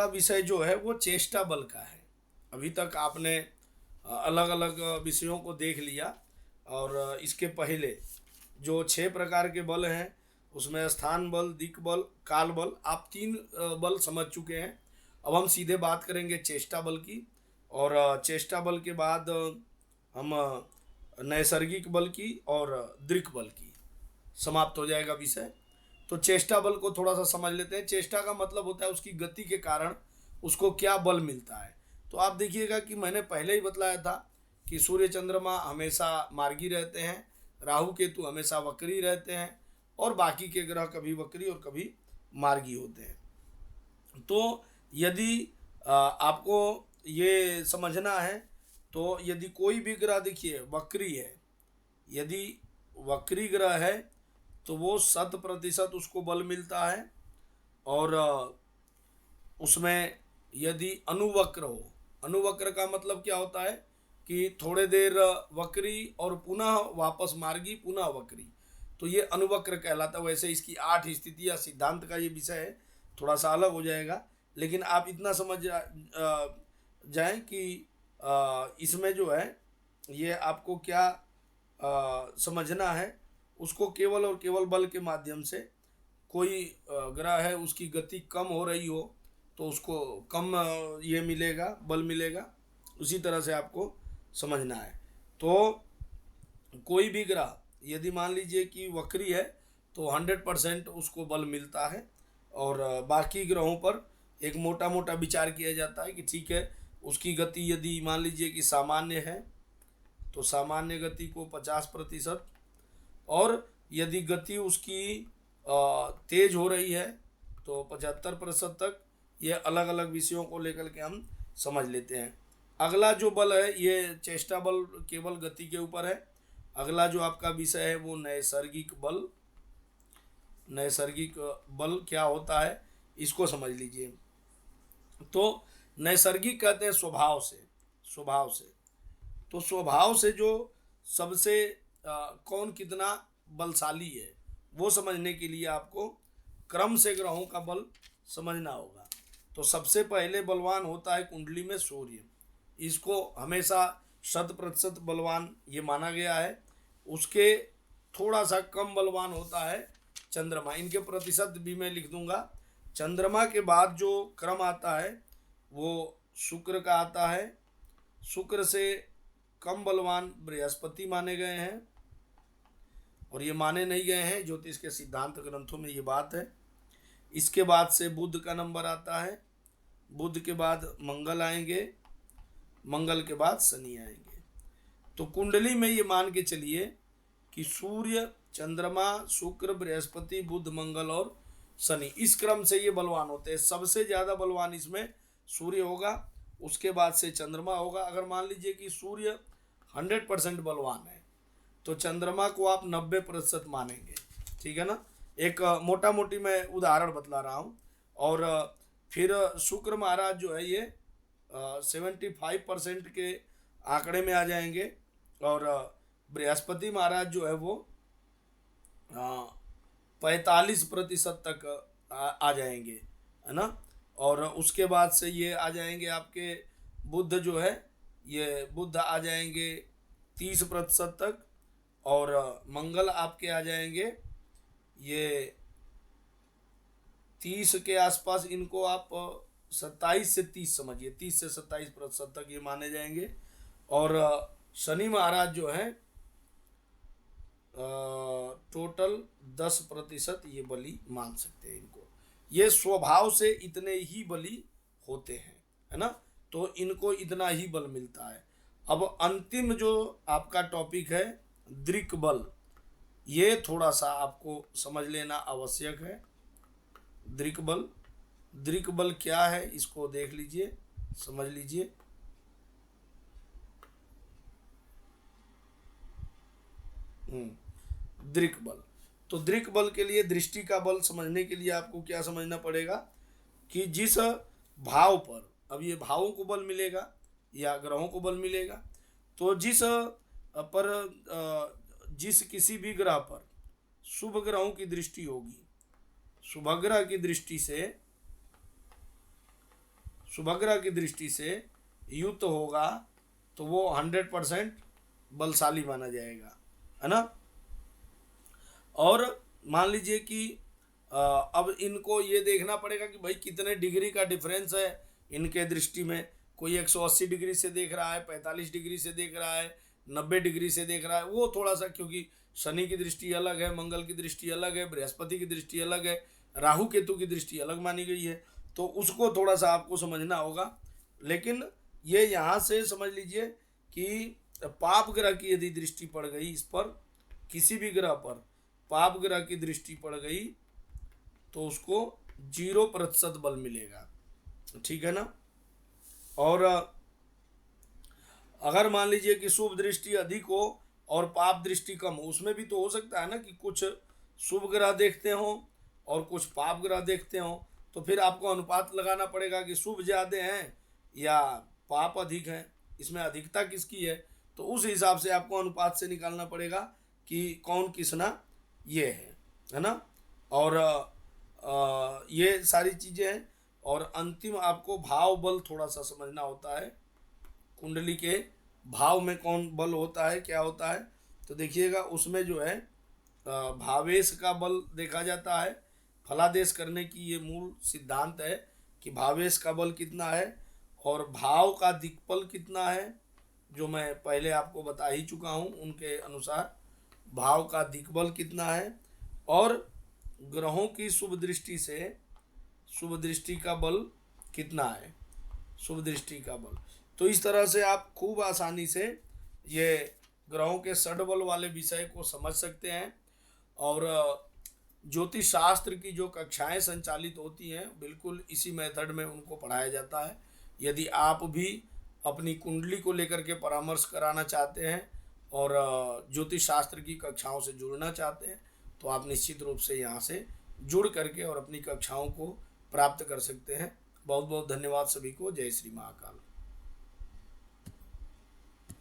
अगला विषय जो है वो चेष्टा बल का है। अभी तक आपने अलग अलग विषयों को देख लिया, और इसके पहले जो 6 प्रकार के बल हैं उसमें स्थान बल, दिक् बल, काल बल, आप 3 बल समझ चुके हैं। अब हम सीधे बात करेंगे चेष्टा बल की, और चेष्टा बल के बाद हम नैसर्गिक बल की और दृक् बल की, समाप्त हो जाएगा विषय। तो चेष्टा बल को थोड़ा सा समझ लेते हैं। चेष्टा का मतलब होता है उसकी गति के कारण उसको क्या बल मिलता है। तो आप देखिएगा कि मैंने पहले ही बतलाया था कि सूर्य चंद्रमा हमेशा मार्गी रहते हैं, राहु केतु हमेशा वक्री रहते हैं, और बाकी के ग्रह कभी वक्री और कभी मार्गी होते हैं। तो यदि आपको ये समझना है, तो यदि कोई भी ग्रह देखिए वक्री है, यदि वक्री ग्रह है तो वो 100% उसको बल मिलता है। और उसमें यदि अनुवक्र हो, अनुवक्र का मतलब क्या होता है कि थोड़े देर वक्री और पुनः वापस मार्गी, पुनः वक्री, तो ये अनुवक्र कहलाता है। वैसे इसकी 8 स्थितियाँ, सिद्धांत का ये विषय है, थोड़ा सा अलग हो जाएगा, लेकिन आप इतना समझ जाएं कि इसमें जो है ये आपको क्या समझना है, उसको केवल और केवल बल के माध्यम से, कोई ग्रह है उसकी गति कम हो रही हो तो उसको कम ये मिलेगा, बल मिलेगा, उसी तरह से आपको समझना है। तो कोई भी ग्रह यदि मान लीजिए कि वक्री है तो 100% उसको बल मिलता है, और बाकी ग्रहों पर एक मोटा मोटा विचार किया जाता है कि ठीक है, उसकी गति यदि मान लीजिए कि सामान्य है तो सामान्य गति को 50%, और यदि गति उसकी तेज हो रही है तो 75% तक। ये अलग अलग विषयों को लेकर के हम समझ लेते हैं। अगला जो बल है ये चेष्टा बल केवल गति के ऊपर है। अगला जो आपका विषय है वो नैसर्गिक बल। नैसर्गिक बल क्या होता है इसको समझ लीजिए। तो नैसर्गिक कहते हैं स्वभाव से, स्वभाव से। तो स्वभाव से जो सबसे कौन कितना बलशाली है वो समझने के लिए आपको क्रम से ग्रहों का बल समझना होगा। तो सबसे पहले बलवान होता है कुंडली में सूर्य, इसको हमेशा 100% बलवान ये माना गया है। उसके थोड़ा सा कम बलवान होता है चंद्रमा, इनके प्रतिशत भी मैं लिख दूंगा। चंद्रमा के बाद जो क्रम आता है वो शुक्र का आता है। शुक्र से कम बलवान बृहस्पति माने गए हैं, और ये माने नहीं गए हैं, ज्योतिष के सिद्धांत ग्रंथों में ये बात है। इसके बाद से बुध का नंबर आता है, बुध के बाद मंगल आएंगे, मंगल के बाद शनि आएंगे। तो कुंडली में ये मान के चलिए कि सूर्य, चंद्रमा, शुक्र, बृहस्पति, बुध, मंगल और शनि, इस क्रम से ये बलवान होते हैं। सबसे ज़्यादा बलवान इसमें सूर्य होगा, उसके बाद से चंद्रमा होगा। अगर मान लीजिए कि सूर्य 100% बलवान है तो चंद्रमा को आप 90% मानेंगे, ठीक है ना। एक मोटा मोटी मैं उदाहरण बतला रहा हूँ। और फिर शुक्र महाराज जो है ये 75% के आंकड़े में आ जाएंगे, और बृहस्पति महाराज जो है वो 45% तक आ जाएंगे, है ना। और उसके बाद से ये आ जाएंगे आपके बुध जो है, ये बुध आ जाएंगे 30% तक, और मंगल आपके आ जाएंगे ये 30 के आसपास। इनको आप 27 से 30 समझिए, 30 से 27% तक ये माने जाएंगे। और शनि महाराज जो है टोटल 10% ये बलि मान सकते हैं इनको। ये स्वभाव से इतने ही बलि होते हैं, है ना। तो इनको इतना ही बल मिलता है। अब अंतिम जो आपका टॉपिक है दृक् बल, ये थोड़ा सा आपको समझ लेना आवश्यक है। दृक् बल, दृक् बल क्या है इसको देख लीजिए, समझ लीजिए। दृक् बल, तो दृक् बल के लिए, दृष्टि का बल समझने के लिए आपको क्या समझना पड़ेगा कि जिस भाव पर, अब ये भावों को बल मिलेगा या ग्रहों को बल मिलेगा, तो जिस किसी भी ग्रह पर शुभ ग्रहों की दृष्टि होगी, शुभ ग्रह की दृष्टि से शुभग्रह की दृष्टि से युक्त होगा तो वो 100% बलशाली माना जाएगा, है ना। और मान लीजिए कि अब इनको ये देखना पड़ेगा कि भाई कितने डिग्री का डिफरेंस है इनके दृष्टि में। कोई 180 डिग्री से देख रहा है, 45 डिग्री से देख रहा है, 90 डिग्री से देख रहा है, वो थोड़ा सा, क्योंकि शनि की दृष्टि अलग है, मंगल की दृष्टि अलग है, बृहस्पति की दृष्टि अलग है, राहु केतु की दृष्टि अलग मानी गई है, तो उसको थोड़ा सा आपको समझना होगा। लेकिन ये यहाँ से समझ लीजिए कि पाप ग्रह की यदि दृष्टि पड़ गई इस पर, किसी भी ग्रह पर पाप ग्रह की दृष्टि पड़ गई तो उसको 0% बल मिलेगा, ठीक है ना। और अगर मान लीजिए कि शुभ दृष्टि अधिक हो और पाप दृष्टि कम हो, उसमें भी तो हो सकता है ना कि कुछ शुभ ग्रह देखते हो और कुछ पाप ग्रह देखते हो, तो फिर आपको अनुपात लगाना पड़ेगा कि शुभ ज़्यादा हैं या पाप अधिक हैं, इसमें अधिकता किसकी है, तो उस हिसाब से आपको अनुपात से निकालना पड़ेगा कि कौन किसना ये है ना। और ये सारी चीज़ें हैं। और अंतिम आपको भाव बल थोड़ा सा समझना होता है, कुंडली के भाव में कौन बल होता है, क्या होता है। तो देखिएगा उसमें जो है भावेश का बल देखा जाता है। फलादेश करने की ये मूल सिद्धांत है कि भावेश का बल कितना है और भाव का दिक्बल कितना है, जो मैं पहले आपको बता ही चुका हूँ। उनके अनुसार भाव का दिक्बल कितना है और ग्रहों की शुभ दृष्टि से शुभ दृष्टि का बल कितना है, शुभ दृष्टि का बल। तो इस तरह से आप खूब आसानी से ये ग्रहों के षडबल वाले विषय को समझ सकते हैं। और ज्योतिष शास्त्र की जो कक्षाएं संचालित होती हैं बिल्कुल इसी मेथड में उनको पढ़ाया जाता है। यदि आप भी अपनी कुंडली को लेकर के परामर्श कराना चाहते हैं और ज्योतिष शास्त्र की कक्षाओं से जुड़ना चाहते हैं तो आप निश्चित रूप से यहाँ से जुड़ करके और अपनी कक्षाओं को प्राप्त कर सकते हैं। बहुत बहुत धन्यवाद सभी को। जय श्री महाकाल।